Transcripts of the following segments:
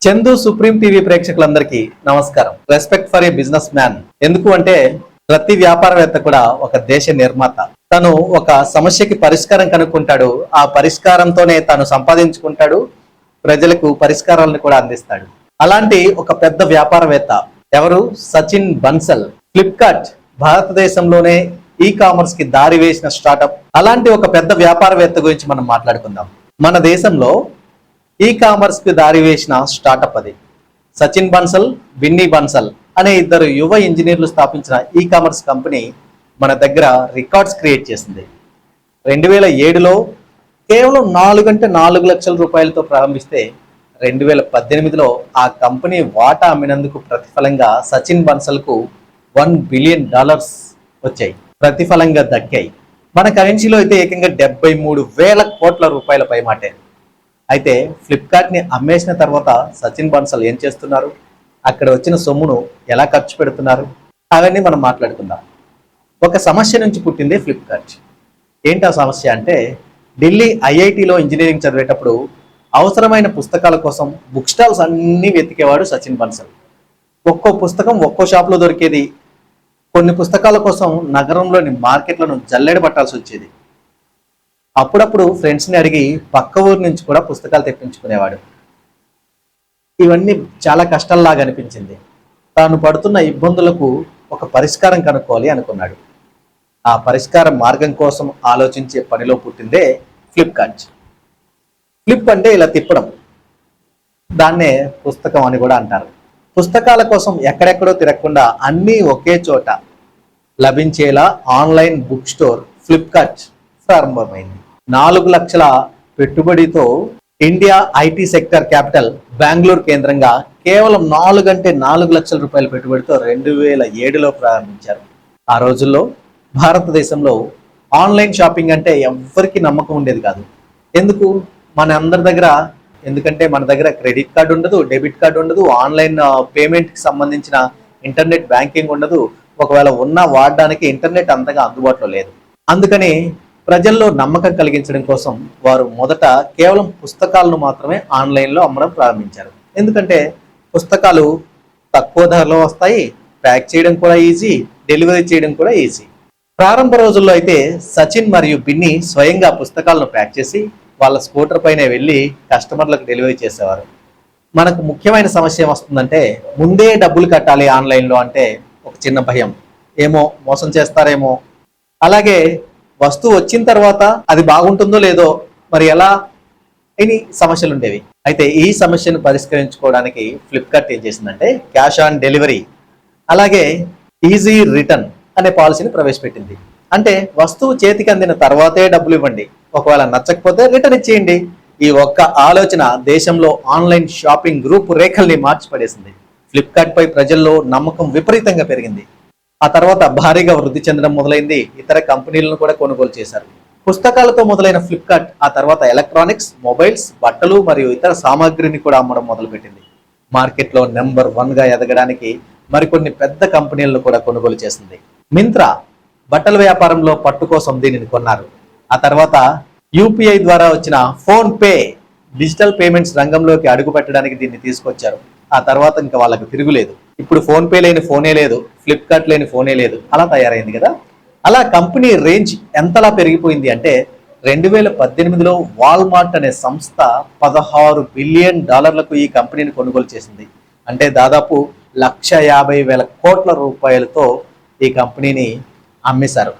Chandu supreme TV ప్రేక్షకులందరికీ నమస్కారం. Respect for a business man. ఎందుకు అంటే ప్రతి వ్యాపారవేత్త కూడా ఒక దేశ నిర్మాత. తను ఒక సమస్యకి పరిష్కారం కనుక్కుంటాడు, ఆ పరిష్కారంతోనే తాను సంపాదించుకుంటాడు, ప్రజలకు పరిష్కారాలను కూడా అందిస్తాడు. అలాంటి ఒక పెద్ద వ్యాపారవేత్త ఎవరు? సచిన్ బన్సల్. ఫ్లిప్కార్ట్ భారతదేశంలోనే ఈ కామర్స్ కి దారి వేసిన స్టార్టప్. అలాంటి ఒక పెద్ద వ్యాపారవేత్త గురించి మనం మాట్లాడుకుందాం. మన దేశంలో ఈ కామర్స్ కి దారి వేసిన స్టార్టప్ అది. సచిన్ బన్సల్, బిన్నీ బన్సల్ అనే ఇద్దరు యువ ఇంజనీర్లు స్థాపించిన ఈ కామర్స్ కంపెనీ మన దగ్గర రికార్డ్స్ క్రియేట్ చేసింది. 2007లో కేవలం 4 లక్షల రూపాయలతో ప్రారంభిస్తే 2018లో ఆ కంపెనీ వాటా అమ్మినందుకు ప్రతిఫలంగా సచిన్ బన్సల్కు $1 బిలియన్ వచ్చాయి, ప్రతిఫలంగా దక్కాయి. మన కరెన్సీలో అయితే ఏకంగా 73,000 కోట్ల రూపాయల పైమాటే. అయితే ఫ్లిప్కార్ట్ ని అమ్మేసిన తర్వాత సచిన్ బన్సల్ ఏం చేస్తున్నారు, అక్కడ వచ్చిన సొమ్మును ఎలా ఖర్చు పెడుతున్నారు, అవన్నీ మనం మాట్లాడుకుందాం. ఒక సమస్య నుంచి పుట్టింది ఫ్లిప్కార్ట్. ఏంటి ఆ సమస్య అంటే, ఢిల్లీ ఐఐటిలో ఇంజనీరింగ్ చదివేటప్పుడు అవసరమైన పుస్తకాల కోసం బుక్ స్టాల్స్ అన్నీ వెతికేవాడు సచిన్ బన్సల్. ఒక్కో పుస్తకం ఒక్కో షాప్లో దొరికేది. కొన్ని పుస్తకాల కోసం నగరంలోని మార్కెట్లను జల్లెడ పట్టాల్సి వచ్చేది. అప్పుడప్పుడు ఫ్రెండ్స్ని అడిగి పక్క ఊరు నుంచి కూడా పుస్తకాలు తెప్పించుకునేవాడు. ఇవన్నీ చాలా కష్టంలాగా అనిపించింది. తాను పడుతున్న ఇబ్బందులకు ఒక పరిష్కారం కనుక్కోవాలి అనుకున్నాడు. ఆ పరిష్కార మార్గం కోసం ఆలోచించే పనిలో పుట్టిందే ఫ్లిప్కార్ట్. ఫ్లిప్ అంటే ఇలా తిప్పడం, దాన్నే పుస్తకం అని కూడా అంటారు. పుస్తకాల కోసం ఎక్కడెక్కడో తిరగకుండా అన్నీ ఒకే చోట లభించేలా ఆన్లైన్ బుక్ స్టోర్ ఫ్లిప్కార్ట్ ప్రారంభమైంది. 4 లక్షల పెట్టుబడితో India IT sector capital Bengaluru కేంద్రంగా కేవలం 4 లక్షల రూపాయల పెట్టుబడితో 2007లో ప్రారంభించారు. ఆ రోజుల్లో భారతదేశంలో ఆన్లైన్ షాపింగ్ అంటే ఎవ్వరికి నమ్మకం ఉండేది కాదు. ఎందుకు? మన అందరి దగ్గర, ఎందుకంటే మన దగ్గర క్రెడిట్ కార్డు ఉండదు, డెబిట్ కార్డు ఉండదు, ఆన్లైన్ పేమెంట్కి సంబంధించిన ఇంటర్నెట్ బ్యాంకింగ్ ఉండదు. ఒకవేళ ఉన్నా వాడడానికి ఇంటర్నెట్ అంతగా అందుబాటులో లేదు. అందుకని ప్రజల్లో నమ్మకం కలిగించడం కోసం వారు మొదట కేవలం పుస్తకాలను మాత్రమే ఆన్లైన్లో అమ్మడం ప్రారంభించారు. ఎందుకంటే పుస్తకాలు తక్కువ ధరలో వస్తాయి, ప్యాక్ చేయడం కూడా ఈజీ, డెలివరీ చేయడం కూడా ఈజీ. ప్రారంభ రోజుల్లో అయితే సచిన్ మరియు బిన్నీ స్వయంగా పుస్తకాలను ప్యాక్ చేసి వాళ్ళ స్కూటర్ పైన వెళ్ళి కస్టమర్లకు డెలివరీ చేసేవారు. మనకు ముఖ్యమైన సమస్య ఏమొస్తుందంటే, ముందే డబ్బులు కట్టాలి ఆన్లైన్లో అంటే ఒక చిన్న భయం, ఏమో మోసం చేస్తారేమో. అలాగే వస్తువు వచ్చిన తర్వాత అది బాగుంటుందో లేదో, మరి ఎలా అని సమస్యలు ఉండేవి. అయితే ఈ సమస్యను పరిష్కరించుకోవడానికి ఫ్లిప్కార్ట్ ఏం చేసిందంటే క్యాష్ ఆన్ డెలివరీ, అలాగే ఈజీ రిటర్న్ అనే పాలసీని ప్రవేశపెట్టింది. అంటే వస్తువు చేతికి అందిన తర్వాతే డబ్బులు ఇవ్వండి, ఒకవేళ నచ్చకపోతే రిటర్న్ ఇచ్చేయండి. ఈ ఒక్క ఆలోచన దేశంలో ఆన్లైన్ షాపింగ్ గ్రూప్ రేఖల్ని మార్చిపడేసింది. ఫ్లిప్కార్ట్ పై ప్రజల్లో నమ్మకం విపరీతంగా పెరిగింది. ఆ తర్వాత భారీగా వృద్ధి చెందడం మొదలైంది. ఇతర కంపెనీలను కూడా కొనుగోలు చేశారు. పుస్తకాలతో మొదలైన ఫ్లిప్కార్ట్ ఆ తర్వాత ఎలక్ట్రానిక్స్, మొబైల్స్, బట్టలు మరియు ఇతర సామాగ్రిని కూడా అమ్మడం మొదలుపెట్టింది. మార్కెట్లో నెంబర్ 1గా ఎదగడానికి మరికొన్ని పెద్ద కంపెనీలను కూడా కొనుగోలు చేసింది. మింత్రా బట్టల వ్యాపారంలో పట్టు కోసం దీనిని కొన్నారు. ఆ తర్వాత యూపీఐ ద్వారా వచ్చిన ఫోన్ పే డిజిటల్ పేమెంట్స్ రంగంలోకి అడుగు పెట్టడానికి దీన్ని తీసుకొచ్చారు. ఆ తర్వాత ఇంకా వాళ్ళకి తిరుగులేదు. ఇప్పుడు ఫోన్ పే లేని ఫోనే లేదు, ఫ్లిప్కార్ట్ లేని ఫోనే లేదు, అలా తయారైంది కదా. అలా కంపెనీ రేంజ్ ఎంతలా పెరిగిపోయింది అంటే 2018లో వాల్మార్ట్ అనే సంస్థ $16 బిలియన్ ఈ కంపెనీని కొనుగోలు చేసింది. అంటే దాదాపు 150,000 కోట్ల రూపాయలతో ఈ కంపెనీని అమ్మేశారు.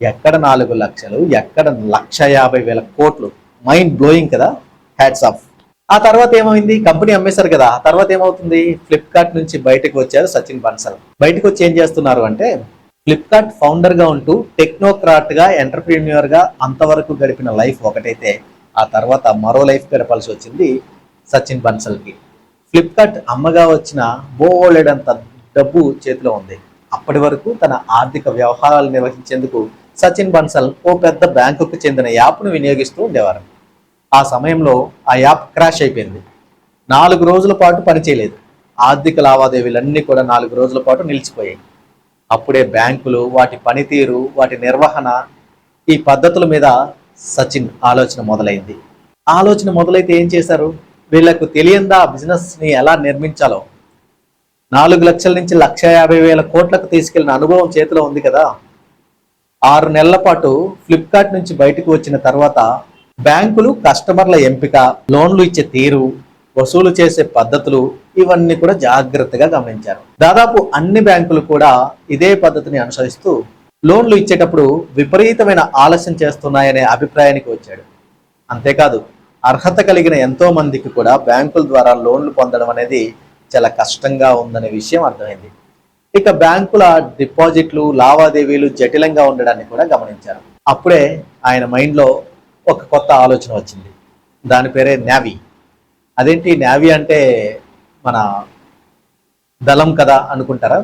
ఎక్కడ 4 లక్షలు, ఎక్కడ 150,000 కోట్లు, మైండ్ బ్లోయింగ్ కదా. Hats off. ఆ తర్వాత ఏమైంది? కంపెనీ అమ్మేశారు కదా, ఆ తర్వాత ఏమవుతుంది? ఫ్లిప్కార్ట్ నుంచి బయటకు వచ్చారు సచిన్ బన్సల్. బయటకు వచ్చి ఏం చేస్తున్నారు అంటే, ఫ్లిప్కార్ట్ ఫౌండర్ గా ఉంటూ టెక్నోక్రాట్ గా, ఎంటర్ప్రీన్యూర్ గా అంతవరకు గడిపిన లైఫ్ ఒకటైతే, ఆ తర్వాత మరో లైఫ్ గడపాల్సి వచ్చింది సచిన్ బన్సల్ కి. ఫ్లిప్కార్ట్ అమ్మగా వచ్చిన బోలెడంత డబ్బు చేతిలో ఉంది. అప్పటి వరకు తన ఆర్థిక వ్యవహారాలు నిర్వహించేందుకు సచిన్ బన్సల్ ఓ పెద్ద బ్యాంకుకు చెందిన యాప్ను వినియోగిస్తూ ఉండేవారు. ఆ సమయంలో ఆ యాప్ క్రాష్ అయిపోయింది. 4 రోజుల పాటు పనిచేయలేదు. ఆర్థిక లావాదేవీలన్నీ కూడా 4 రోజుల పాటు నిలిచిపోయాయి. అప్పుడే బ్యాంకులు, వాటి పనితీరు, వాటి నిర్వహణ, ఈ పద్ధతుల మీద సచిన్ ఆలోచన మొదలైంది. ఆలోచన మొదలైతే ఏం చేశారు? వీళ్లకు తెలియందా బిజినెస్ ని ఎలా నిర్మించాలో? 4 లక్షల నుంచి 1,50,000 కోట్లకు తీసుకెళ్లిన అనుభవం చేతిలో ఉంది కదా. 6 నెలల పాటు ఫ్లిప్కార్ట్ నుంచి బయటకు వచ్చిన తర్వాత బ్యాంకులు కస్టమర్ల ఎంపిక, లోన్లు ఇచ్చే తీరు, వసూలు చేసే పద్ధతులు ఇవన్నీ కూడా జాగ్రత్తగా గమనించారు. దాదాపు అన్ని బ్యాంకులు కూడా ఇదే పద్ధతిని అనుసరిస్తూ లోన్లు ఇచ్చేటప్పుడు విపరీతమైన ఆలస్యం చేస్తున్నాయనే అభిప్రాయానికి వచ్చాడు. అంతేకాదు, అర్హత కలిగిన ఎంతో మందికి కూడా బ్యాంకుల ద్వారా లోన్లు పొందడం అనేది చాలా కష్టంగా ఉందనే విషయం అర్థమైంది. ఇక బ్యాంకుల డిపాజిట్లు, లావాదేవీలు జటిలంగా ఉండడాన్ని కూడా గమనించారు. అప్పుడే ఆయన మైండ్లో ఒక కొత్త ఆలోచన వచ్చింది. దాని పేరే నావీ. అదేంటి నావీ అంటే మన దళం కదా అనుకుంటారా?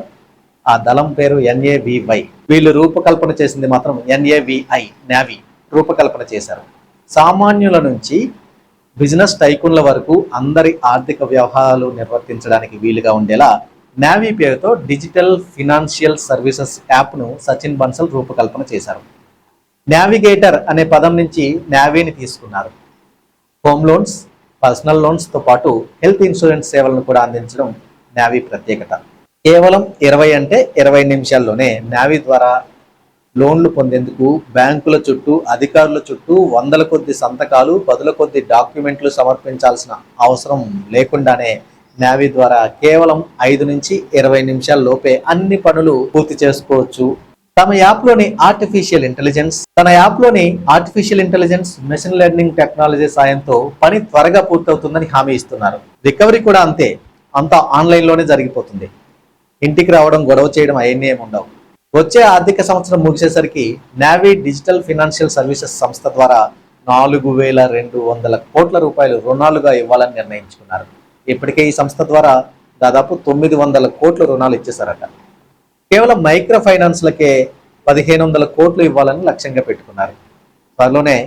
ఆ దళం పేరు NAVY. వీళ్ళు రూపకల్పన చేసింది మాత్రం NAVI, నావీ రూపకల్పన చేశారు. సామాన్యుల నుంచి బిజినెస్ టైకూన్ల వరకు అందరి ఆర్థిక వ్యవహారాలు నిర్వర్తించడానికి వీలుగా ఉండేలా నావీ పేరుతో డిజిటల్ ఫినాన్షియల్ సర్వీసెస్ యాప్ను సచిన్ బన్సల్ రూపకల్పన చేశారు. నావిగేటర్ అనే పదం నుంచి నావీని తీసుకున్నారు. హోమ్ లోన్స్, పర్సనల్ లోన్స్తో పాటు హెల్త్ ఇన్సూరెన్స్ సేవలను కూడా అందించడం నావీ ప్రత్యేకత. కేవలం 20 నిమిషాల్లోనే నావీ ద్వారా లోన్లు పొందేందుకు బ్యాంకుల చుట్టూ, అధికారుల చుట్టూ వందల కొద్ది సంతకాలు, పదుల కొద్ది డాక్యుమెంట్లు సమర్పించాల్సిన అవసరం లేకుండానే నావీ ద్వారా కేవలం 5 నుంచి 20 నిమిషాల లోపే అన్ని పనులు పూర్తి చేసుకోవచ్చు. తన యాప్లోని artificial intelligence, machine learning technology సాయంతో పని త్వరగా పూర్తవుతుందని హామీ ఇస్తున్నారు. రికవరీ కూడా అంతే, అంతా ఆన్లైన్లోనే జరిగిపోతుంది. ఇంటికి రావడం, గొడవ చేయడం అవన్నీ ఏమి ఉండవు. వచ్చే ఆర్థిక సంవత్సరం ముగిసేసరికి నావీ డిజిటల్ ఫినాన్షియల్ సర్వీసెస్ సంస్థ ద్వారా 4,200 కోట్ల రూపాయలు రుణాలుగా ఇవ్వాలని నిర్ణయించుకున్నారు. ఇప్పటికే ఈ సంస్థ ద్వారా దాదాపు 900 కోట్ల రుణాలు ఇచ్చేశారట. కేవలం మైక్రో ఫైనాన్స్లకే 1,500 కోట్లు ఇవ్వాలని లక్ష్యంగా పెట్టుకున్నారు. త్వరలోనే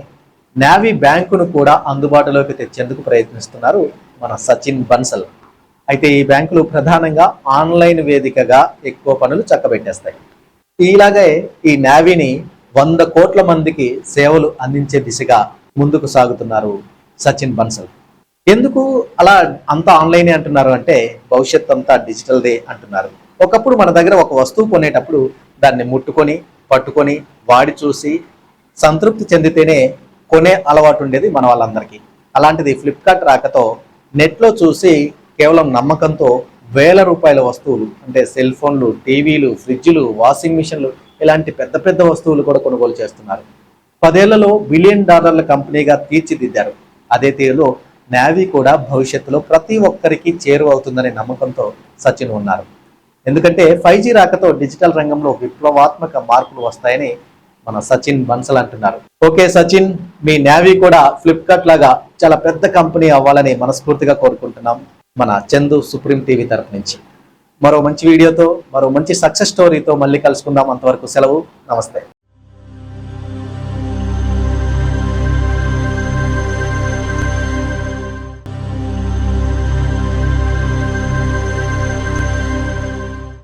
నావీ బ్యాంకును కూడా అందుబాటులోకి తెచ్చేందుకు ప్రయత్నిస్తున్నారు మన సచిన్ బన్సల్. అయితే ఈ బ్యాంకులు ప్రధానంగా ఆన్లైన్ వేదికగా ఎక్కువ పనులు చక్కబెట్టేస్తాయి. ఇలాగే ఈ నావీని 100 కోట్ల మందికి సేవలు అందించే దిశగా ముందుకు సాగుతున్నారు సచిన్ బన్సల్. ఎందుకు అలా అంతా ఆన్లైనే అంటున్నారు అంటే, భవిష్యత్ అంతా డిజిటల్దే అంటున్నారు. ఒకప్పుడు మన దగ్గర ఒక వస్తువు కొనేటప్పుడు దాన్ని ముట్టుకొని, పట్టుకొని, వాడి చూసి సంతృప్తి చెందితేనే కొనే అలవాటు ఉండేది మన వాళ్ళందరికీ. అలాంటిది ఫ్లిప్కార్ట్ రాకతో నెట్లో చూసి కేవలం నమ్మకంతో వేల రూపాయల వస్తువులు అంటే సెల్ ఫోన్లు, టీవీలు, ఫ్రిడ్జ్లు, వాషింగ్ మిషన్లు ఇలాంటి పెద్ద పెద్ద వస్తువులు కూడా కొనుగోలు చేస్తున్నారు. 10 ఏళ్లలో $1 బిలియన్ కంపెనీగా తీర్చిదిద్దారు. అదే తీరులో నావీ కూడా భవిష్యత్తులో ప్రతి ఒక్కరికి చేరువవుతుందనే నమ్మకంతో సచిన్ ఉన్నారు. ఎందుకంటే 5G రాకతో డిజిటల్ రంగంలో విప్లవాత్మక మార్పులు వస్తాయని మన సచిన్ బన్సల్ అంటున్నారు. ఓకే సచిన్, మీ నావీ కూడా ఫ్లిప్కార్ట్ లాగా చాలా పెద్ద కంపెనీ అవ్వాలని మనస్ఫూర్తిగా కోరుకుంటున్నాం. మన చందు సుప్రీం టీవీ తరఫు నుంచి మరో మంచి వీడియోతో, మరో మంచి సక్సెస్ స్టోరీతో మళ్ళీ కలుసుకుందాం. అంతవరకు సెలవు, నమస్తే.